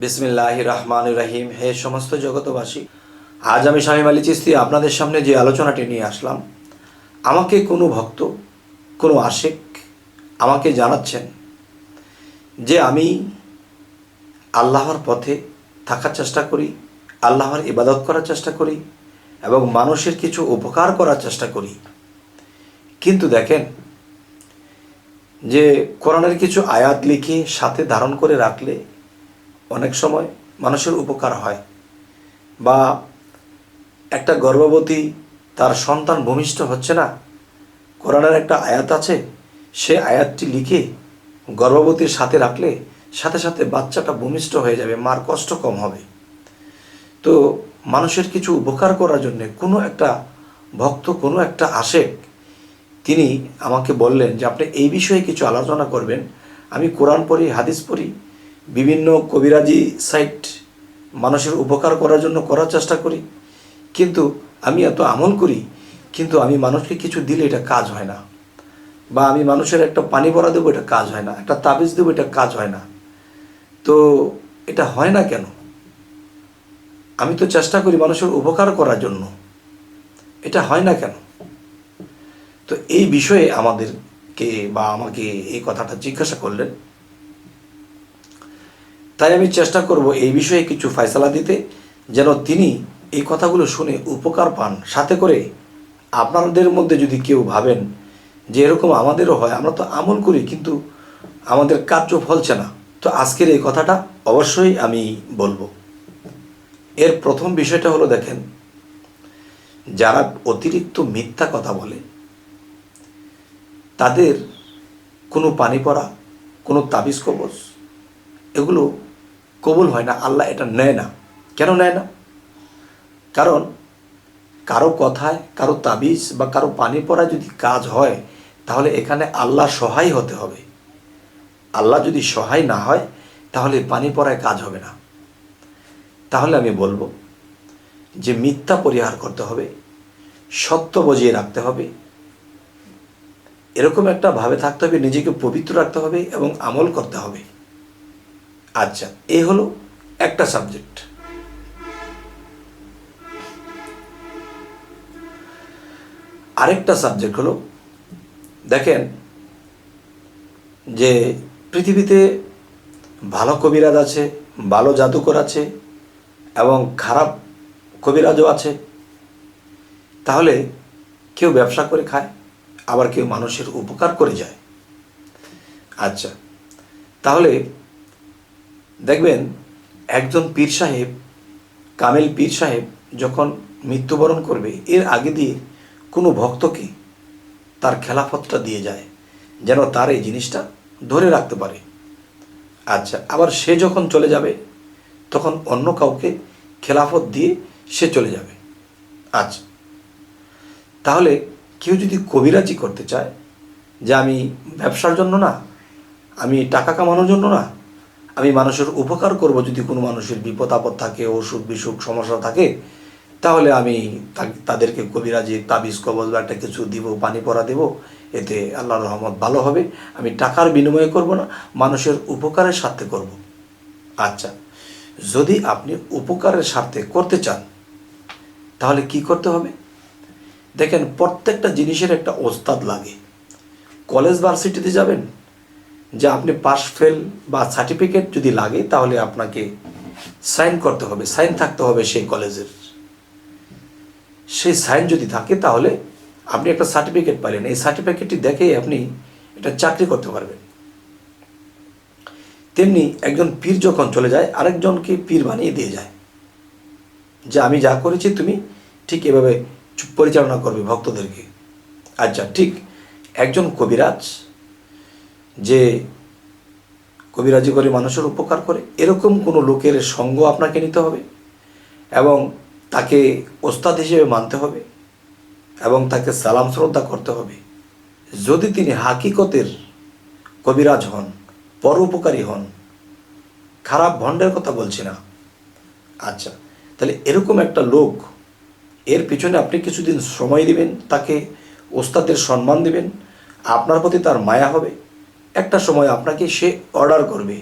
বিসমিল্লাহির রহমানির রহিম। হে সমস্ত জগতবাসী, আজ আমি শামীম আলী চিশতি আপনাদের সামনে যে আলোচনাটি নিয়ে আসলাম, আমাকে কোনো ভক্ত, কোনো আশিক আমাকে জানাচ্ছেন যে আমি আল্লাহর পথে থাকার চেষ্টা করি, আল্লাহর ইবাদত করার চেষ্টা করি এবং মানুষের কিছু উপকার করার চেষ্টা করি। কিন্তু দেখেন যে কোরআনের কিছু আয়াত লিখে সাথে ধারণ করে রাখলে অনেক সময় মানুষের উপকার হয়। বা একটা গর্ভবতী তার সন্তান ভূমিষ্ঠ হচ্ছে না, কোরআনের একটা আয়াত আছে, সে আয়াতটি লিখে গর্ভবতীর সাথে রাখলে সাথে সাথে বাচ্চাটা ভূমিষ্ঠ হয়ে যাবে, মার কষ্ট কম হবে। তো মানুষের কিছু উপকার করার জন্যে কোনো একটা ভক্ত, কোনো একটা আশেক তিনি আমাকে বললেন যে আপনি এই বিষয়ে কিছু আলোচনা করবেন। আমি কোরআন পড়ি, হাদিস পড়ি, বিভিন্ন কবিরাজি সাইট মানুষের উপকার করার জন্য করার চেষ্টা করি, কিন্তু আমি এত আমল করি, কিন্তু আমি মানুষকে কিছু দিলে এটা কাজ হয় না। বা আমি মানুষের একটা পানি ভরা দেবো, এটা কাজ হয় না। একটা তাবিজ দেবো, এটা কাজ হয় না। তো এটা হয় না কেন? আমি তো চেষ্টা করি মানুষের উপকার করার জন্য, এটা হয় না কেন? তো এই বিষয়ে আমাদেরকে বা আমাকে এই কথাটা জিজ্ঞাসা করলেন। তাই আমি চেষ্টা করব এই বিষয়ে কিছু ফয়সালা দিতে, যেন তিনি এই কথাগুলো শুনে উপকার পান। সাথে করে আপনাদের মধ্যে যদি কেউ ভাবেন যে এরকম আমাদেরও হয়, আমরা তো আমল করি কিন্তু আমাদের কার্য ফলছে না, তো আজকের এই কথাটা অবশ্যই আমি বলবো। এর প্রথম বিষয়টা হলো, দেখেন, যারা অতিরিক্ত মিথ্যা কথা বলে তাদের কোনো পানি পড়া, কোনো তাবিজ কবজ এগুলো কবুল হয় না। আল্লাহ এটা নেয় না। কেন নেয় না? কারণ কারো কথায়, কারো তাবিজ বা কারো পানি পড়া যদি কাজ হয়, তাহলে এখানে আল্লাহ সহায় হতে হবে। আল্লাহ যদি সহায় না হয়, তাহলে পানি পড়ায় কাজ হবে না। তাহলে আমি বলবো যে মিথ্যা পরিহার করতে হবে, সত্য বজিয়ে রাখতে হবে, এরকম একটা ভাবে থাকতে হবে, নিজেকে পবিত্র রাখতে হবে এবং আমল করতে হবে। আচ্ছা, এই হলো একটা সাবজেক্ট। আরেকটা সাবজেক্ট হলো, দেখেন যে পৃথিবীতে ভালো কবিরাজ আছে, ভালো জাদুকর আছে এবং খারাপ কবিরাজও আছে। তাহলে কেউ ব্যবসা করে খায়, আবার কেউ মানুষের উপকার করে যায়। আচ্ছা, তাহলে দেখবেন একজন পীর সাহেব, কামেল পীর সাহেব যখন মৃত্যুবরণ করবে, এর আগে দিয়ে কোনো ভক্তকে তার খেলাফতটা দিয়ে যায়, যেন তার এই জিনিসটা ধরে রাখতে পারে। আচ্ছা, আবার সে যখন চলে যাবে তখন অন্য কাউকে খেলাফত দিয়ে সে চলে যাবে। আচ্ছা, তাহলে কেউ যদি কবিরাজি করতে চায় যে আমি ব্যবসার জন্য না, আমি টাকা কামানোর জন্য না, আমি মানুষের উপকার করব, যদি কোনো মানুষের বিপদ আপদ থাকে, অসুখ বিসুখ সমস্যা থাকে, তাহলে আমি তাদেরকে কবিরাজি তাবিজ কবজ বা একটা কিছু দিব, পানি পড়া দেব, এতে আল্লাহর রহমত ভালো হবে, আমি টাকার বিনিময়ে করব না, মানুষের উপকারের স্বার্থে করব। আচ্ছা, যদি আপনি উপকারের স্বার্থে করতে চান, তাহলে কি করতে হবে? দেখেন, প্রত্যেকটা জিনিসের একটা ওস্তাদ লাগে। কলেজ ভার্সিটিতে যাবেন, যে আপনি পাস ফেল বা সার্টিফিকেট যদি লাগে, তাহলে আপনাকে সাইন করতে হবে, সাইন থাকতে হবে সেই কলেজের। সেই সাইন যদি থাকে, তাহলে আপনি একটা সার্টিফিকেট পাইলেন, এই সার্টিফিকেটটি দেখেই আপনি একটা চাকরি করতে পারবেন। তেমনি একজন পীর যখন চলে যায়, আরেকজনকে পীর বানিয়ে দিয়ে যায় যে আমি যা করেছি তুমি ঠিক এভাবে পরিচালনা করবে ভক্তদেরকে। আচ্ছা, ঠিক একজন কবিরাজ যে কবিরাজি করে মানুষের উপকার করে, এরকম কোনো লোকের সঙ্গ আপনাকে নিতে হবে এবং তাকে ওস্তাদ হিসেবে মানতে হবে এবং তাকে সালাম শ্রদ্ধা করতে হবে। যদি তিনি হাকিকতের কবিরাজ হন, পরোপকারী হন, খারাপ ভণ্ডের কথা বলছি না। আচ্ছা, তাহলে এরকম একটা লোক, এর পিছনে আপনি কিছুদিন সময় দিবেন, তাকে ওস্তাদের সম্মান দিবেন, আপনার প্রতি তার মায়া হবে। একটা সময় আপনাকে সে অর্ডার করবে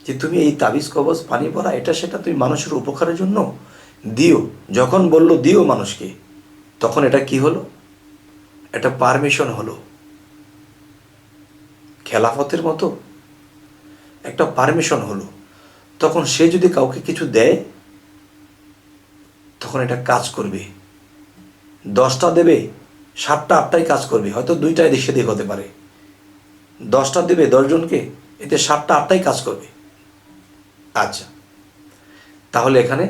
যে তুমি এই তাবিজ কবজ পানি পড়া এটা সেটা তুমি মানুষের উপকারের জন্য দিও। যখন বলল দিও মানুষকে, তখন এটা কি হলো? এটা পারমিশন হলো। খেলাফতের মতো একটা পারমিশন হলো। তখন সে যদি কাউকে কিছু দেয়, তখন এটা কাজ করবে। 10টা দেবে, 7টা 8টাই কাজ করবে, হয়তো 2টায় দেশে দিক হতে পারে। 10টা দেবে 10জনকে, এতে 7টা 8টাই কাজ করবে। আচ্ছা, তাহলে এখানে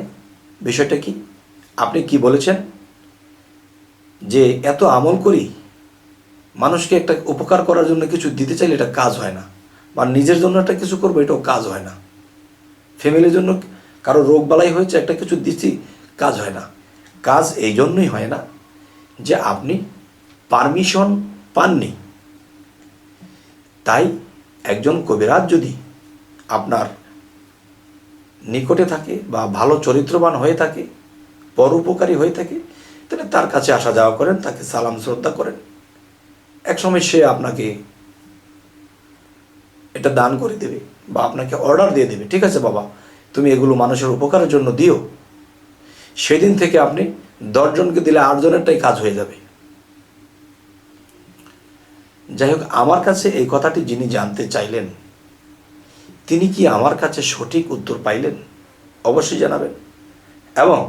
বিষয়টা কি? আপনি কি বলেছেন যে এত আমল করি, মানুষকে একটা উপকার করার জন্য কিছু দিতে চাইলে এটা কাজ হয় না, বা নিজের জন্য একটা কিছু করবো এটাও কাজ হয় না, ফ্যামিলির জন্য কারো রোগ বালাই হয়েছে একটা কিছু দিচ্ছি, কাজ হয় না। কাজ এই জন্যই হয় না যে আপনি পারমিশন পাননি। তাই একজন কবিরাজ যদি আপনার নিকটে থাকে বা ভালো চরিত্রবান হয়ে থাকে, পরোপকারী হয়ে থাকে, তাহলে তার কাছে আসা যাওয়া করেন, তাকে সালাম শ্রদ্ধা করেন। একসময় সে আপনাকে এটা দান করে দেবে বা আপনাকে অর্ডার দিয়ে দেবে, ঠিক আছে বাবা তুমি এগুলো মানুষের উপকারের জন্য দিও। সেদিন থেকে আপনি 10জনকে দিলে 8জনেরটাই কাজ হয়ে যাবে। যাই হোক, আমার কাছে এই কথাটি যিনি জানতে চাইলেন, তিনি কি আমার কাছে সঠিক উত্তর পাইলেন? অবশ্যই জানাবেন। এবং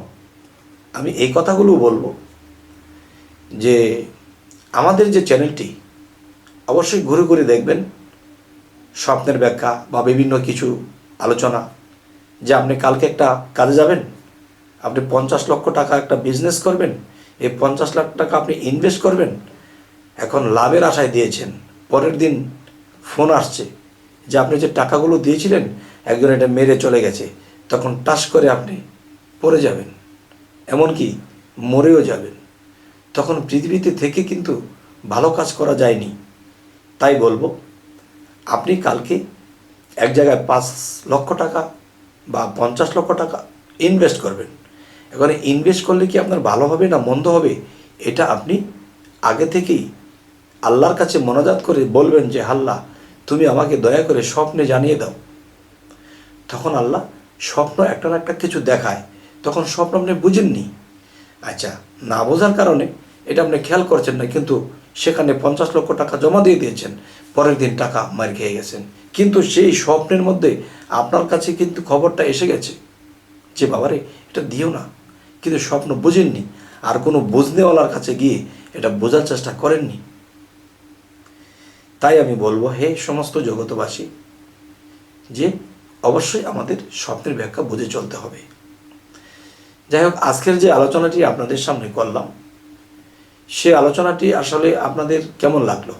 আমি এই কথাগুলো বলবো যে আমাদের যে চ্যানেলটি অবশ্যই ঘুরে ঘুরে দেখবেন স্বপ্নের ব্যাখ্যা বা বিভিন্ন কিছু আলোচনা। যে আপনি কালকে একটা কাজে যাবেন, আপনি 50 লক্ষ টাকা একটা বিজনেস করবেন, এই 50 লাখ টাকা আপনি ইনভেস্ট করবেন, এখন লাভের আশায় দিয়েছেন, পরের দিন ফোন আসছে যে আপনি যে টাকাগুলো দিয়েছিলেন একজন এটা মেরে চলে গেছে, তখন টাস করে আপনি পড়ে যাবেন, এমনকি মরেও যাবেন। তখন পৃথিবীতে থেকে কিন্তু ভালো কাজ করা যায়নি। তাই বলবো, আপনি কালকে এক জায়গায় 5 লক্ষ টাকা বা 50 লক্ষ টাকা ইনভেস্ট করবেন। এখানে ইনভেস্ট করলে কি আপনার ভালো হবে না মন্দ হবে, এটা আপনি আগে থেকেই আল্লাহর কাছে মোনাজাত করে বলবেন যে আল্লাহ তুমি আমাকে দয়া করে স্বপ্নে জানিয়ে দাও। তখন আল্লাহ স্বপ্ন একটা না একটা কিছু দেখায়, তখন স্বপ্ন আপনি বুঝেননি। আচ্ছা, না বোঝার কারণে এটা আপনি খেয়াল করছেন না, কিন্তু সেখানে 50 লক্ষ টাকা জমা দিয়ে দিয়েছেন, পরের দিন টাকা মার খেয়ে গেছেন। কিন্তু সেই স্বপ্নের মধ্যে আপনার কাছে কিন্তু খবরটা এসে গেছে যে বাবারে এটা দিও না, কিন্তু স্বপ্ন বুঝেননি, আর কোনো বুঝনেওয়ালার কাছে গিয়ে এটা বোঝার চেষ্টা করেননি। তাই আমি বলবো হে সমস্ত জগতবাসী, যে অবশ্যই আমাদের স্বপ্নের ব্যাখ্যা বুঝে চলতে হবে। যাই হোক, আজকের যে আলোচনাটি আপনাদের সামনে করলাম, সে আলোচনাটি আসলে আপনাদের কেমন লাগলো?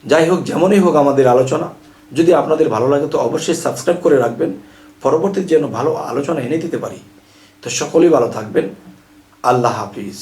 যাই হোক, যেমনই হোক আমাদের আলোচনা যদি আপনাদের ভালো লাগে তো অবশ্যই সাবস্ক্রাইব করে রাখবেন, পরবর্তীতে যেন ভালো আলোচনা এনে দিতে পারি। তো সকলেই ভালো থাকবেন। আল্লাহ হাফিজ।